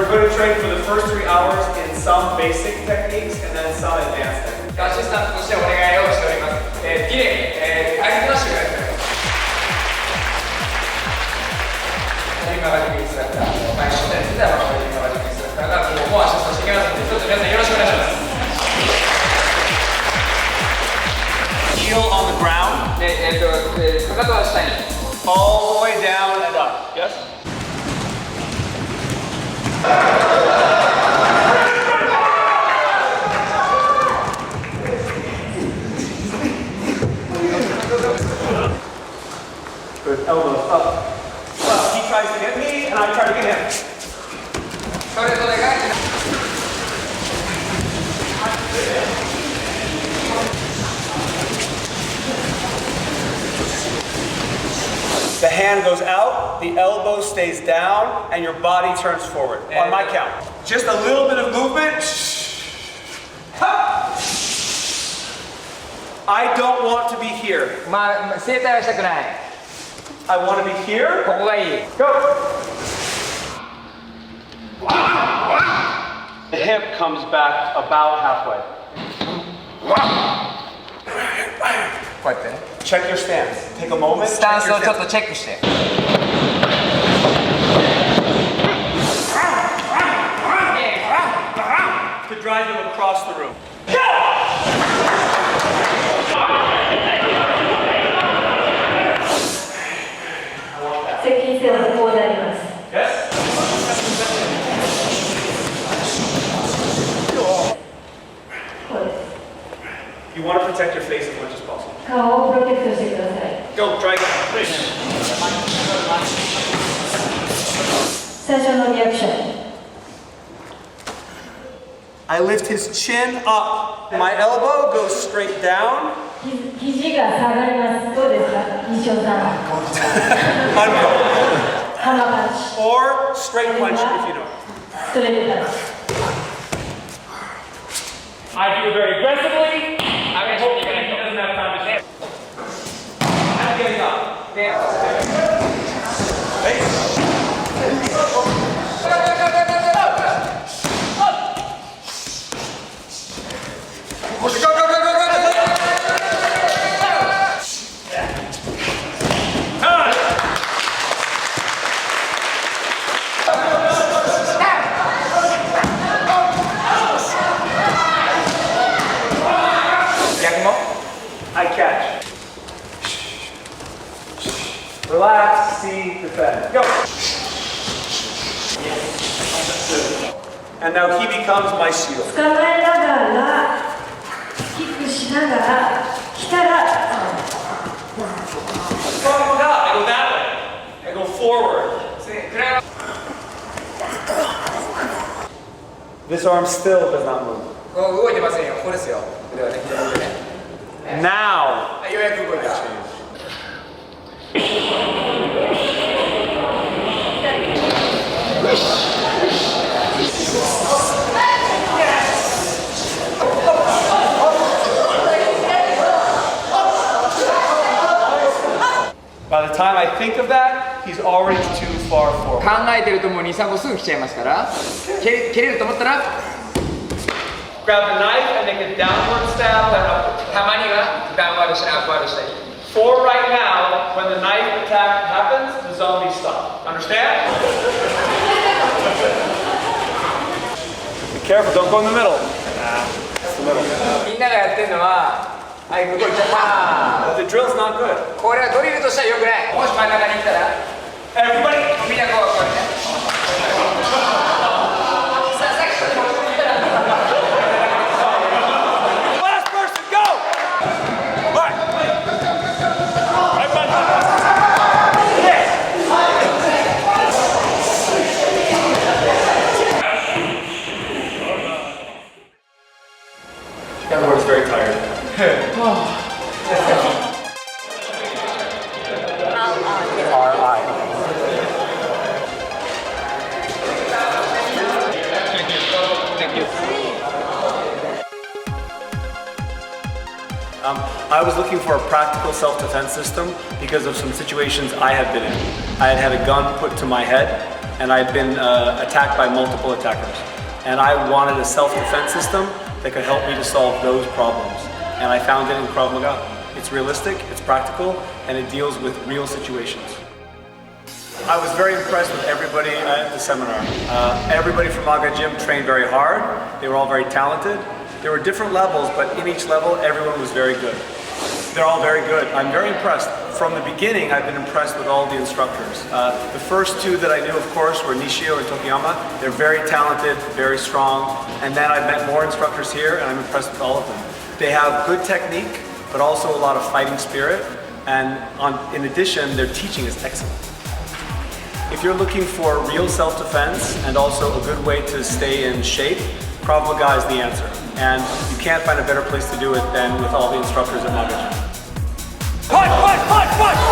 going to train for the first 3 hours in some basic techniques and then some advanced techniques. アシスタントとしてお願いをしております。綺麗に、アイスダッシュがやっております。マガジムインストラクター、毎週についてはマガジムインストラクターが今後もアシストしていきますので、どうぞ皆さんよろしくお願いします。Heel on the ground. で、かかとは下に。All the way down and up. Yes? Good. Elbows up. Well, he tries to get me and I try to get him. それぞれが The hand goes out, the elbow stays down, and your body turns forward. On my count. Just a little bit of movement. I don't want to be here. まあ、整体はしたくない。 I want to be here. ここがいい。 Go. The hip comes back about halfway. こうやってね。 Check your stance. Take a moment. スタンスをちょっとチェックして。 To drive him across the room. 接近性はこうであります。 Yes? You want to protect your face as much as possible. 顔をプロテクトしてください。 Go, try again. 最初のリアクション。 I lift his chin up. My elbow goes straight down. 肘が下がります。どうですか、西尾さん。 Uncle. ハマパンチ。 Or straight punch if you know. ストレートパンチ。 I do it very aggressively. I hope that he doesn't have time to say. I'm getting up. Hey. I catch. Relax, see, defend. Go. And now he becomes my shield. 捕まえながら、キックしながら、来たら、 Krav Maga, I go that way. I go forward. This arm still does not move. 動いてませんよ。ここですよ。腕はね、左腕ね。 Now. ようやく動いた。 By the time I think of that, he's already too far forward. 考えてるともう2、3歩すぐ来ちゃいますから、蹴れると思ったら、 Grab the knife and make a downward stab and upward. たまにはダウンワードしたりアップワードしたり。 For right now, when the knife attack happens, the zombies stop. Understand? Be careful, don't go in the middle. That's the middle. みんながやってるのは、はい、向こう行っちゃった。 The drill's not good. これはドリルとしては良くない。もし真ん中に行ったら、 Everybody, みんなこうね。 Everyone's very tired. R.I. Thank you. I was looking for a practical self-defense system because of some situations I had been in. I had had a gun put to my head and I'd been attacked by multiple attackers. And I wanted a self-defense system that could help me to solve those problems. And I found it in Krav Maga. It's realistic, it's practical, and it deals with real situations. I was very impressed with everybody at the seminar. Everybody from MagaGYM trained very hard. They were all very talented. There were different levels, but in each level, everyone was very good. They're all very good. I'm very impressed. From the beginning, I've been impressed with all the instructors. The first two that I knew, of course, were Nishio and Tokiyama. They're very talented, very strong. And then I've met more instructors here, and I'm impressed with all of them. They have good technique, but also a lot of fighting spirit. And in addition, their teaching is excellent. If you're looking for real self-defense and also a good way to stay in shape, Krav Maga is the answer. And you can't find a better place to do it than with all the instructors at MagaGYM. Fight, fight, fight, fight!